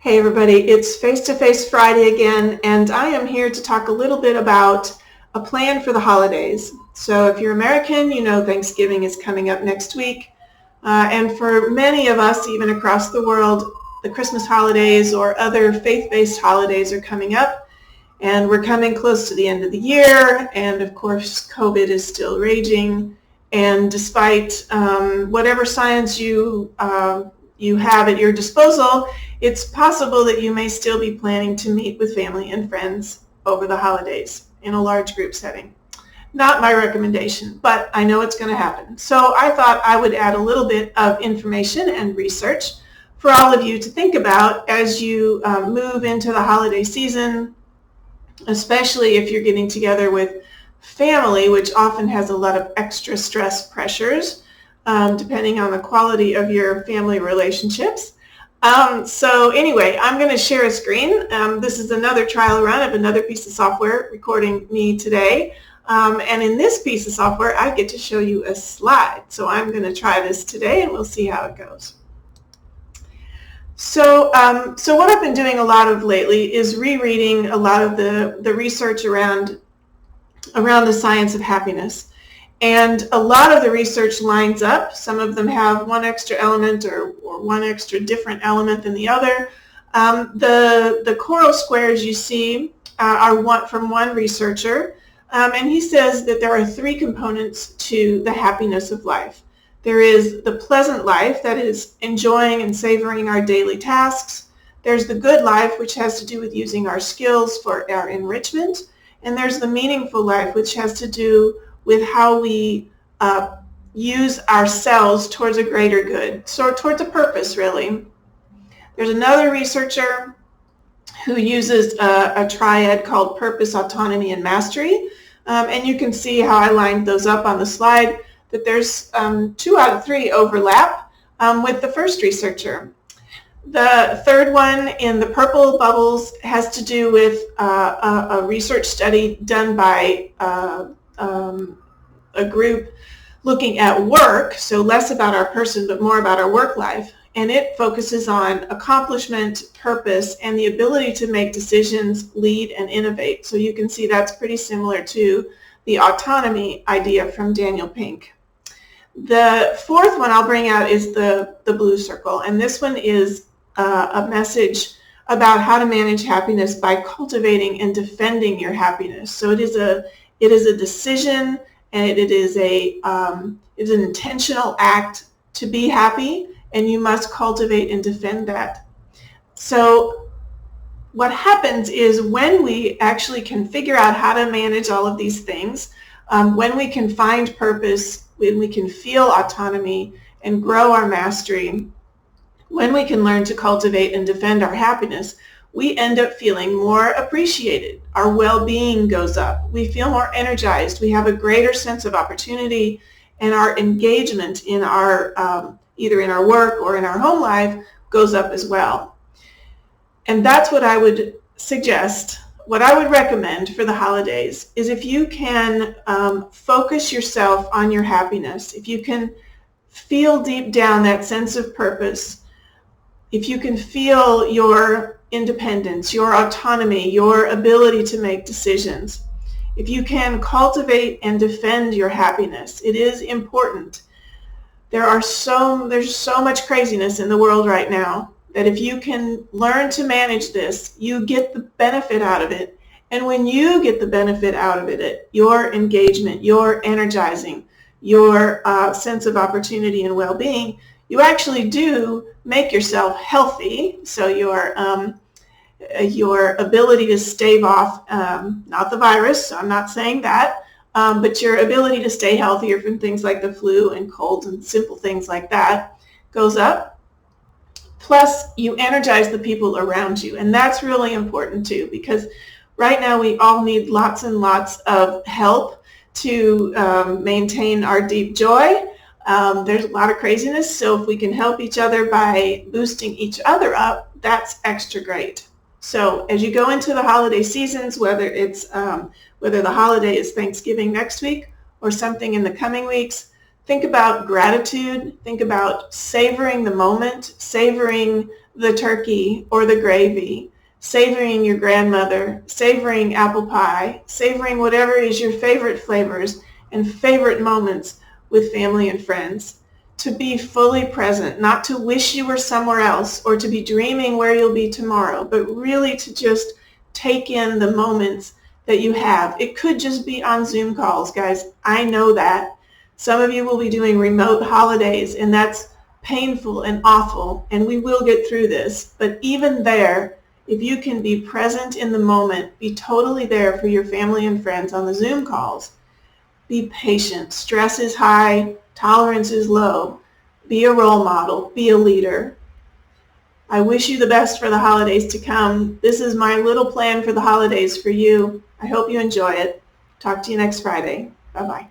Hey everybody, it's Face-to-Face Friday again, and I am here to talk a little bit about a plan for the holidays. So if you're American, you know Thanksgiving is coming up next week. And for many of us, even across the world, the Christmas holidays or other faith-based holidays are coming up. And we're coming close to the end of the year, and of course COVID is still raging. And despite whatever science you have at your disposal, it's possible that you may still be planning to meet with family and friends over the holidays in a large group setting. Not my recommendation, but I know it's going to happen. So I thought I would add a little bit of information and research for all of you to think about as you move into the holiday season, especially if you're getting together with family, which often has a lot of extra stress pressures, depending on the quality of your family relationships. So anyway, I'm going to share a screen. This is another trial run of another piece of software recording me today. And in this piece of software, I get to show you a slide. So I'm going to try this today and we'll see how it goes. So what I've been doing a lot of lately is rereading a lot of the research around the science of happiness. And a lot of the research lines up. Some of them have one extra element or one extra different element than the other. The coral squares you see are from one researcher, and he says that there are three components to the happiness of life. There is the pleasant life, that is enjoying and savoring our daily tasks. There's the good life, which has to do with using our skills for our enrichment. And there's the meaningful life, which has to do with how we use ourselves towards a greater good, so towards a purpose, really. There's another researcher who uses a triad called purpose, autonomy, and mastery. And you can see how I lined those up on the slide, that there's 2 out of 3 overlap with the first researcher. The third one in the purple bubbles has to do with a research study done by a group looking at work, so less about our person but more about our work life, and it focuses on accomplishment, purpose, and the ability to make decisions, lead, and innovate. So you can see that's pretty similar to the autonomy idea from Daniel Pink. The fourth one I'll bring out is the blue circle, and this one is a message about how to manage happiness by cultivating and defending your happiness. So it is a decision, and it is an intentional act to be happy, and you must cultivate and defend that. So what happens is when we actually can figure out how to manage all of these things, when we can find purpose, when we can feel autonomy and grow our mastery, when we can learn to cultivate and defend our happiness, we end up feeling more appreciated. Our well-being goes up. We feel more energized. We have a greater sense of opportunity, and our engagement in our either in our work or in our home life goes up as well. And that's what I would suggest. What I would recommend for the holidays is if you can focus yourself on your happiness, if you can feel deep down that sense of purpose, if you can feel your independence, your autonomy, your ability to make decisions, if you can cultivate and defend your happiness, it is important. There's so much craziness in the world right now that if you can learn to manage this, you get the benefit out of it. And when you get the benefit out of it, your engagement, your energizing, your sense of opportunity and well-being, you actually do make yourself healthy. So your ability to stave off, not the virus, so I'm not saying that, but your ability to stay healthier from things like the flu and colds and simple things like that goes up. Plus, you energize the people around you, and that's really important too, because right now we all need lots and lots of help to maintain our deep joy. There's a lot of craziness, so if we can help each other by boosting each other up, that's extra great. So as you go into the holiday seasons, whether the holiday is Thanksgiving next week or something in the coming weeks, Think about gratitude. Think about savoring the moment, savoring the turkey or the gravy, savoring your grandmother, savoring apple pie, savoring whatever is your favorite flavors and favorite moments with family and friends. To be fully present, not to wish you were somewhere else or to be dreaming where you'll be tomorrow, but really to just take in the moments that you have. It could just be on Zoom calls, guys. I know that. Some of you will be doing remote holidays, and that's painful and awful, and we will get through this. But even there, if you can be present in the moment, be totally there for your family and friends on the Zoom calls, be patient. Stress is high, tolerance is low. Be a role model, be a leader. I wish you the best for the holidays to come. This is my little plan for the holidays for you. I hope you enjoy it. Talk to you next Friday. Bye-bye.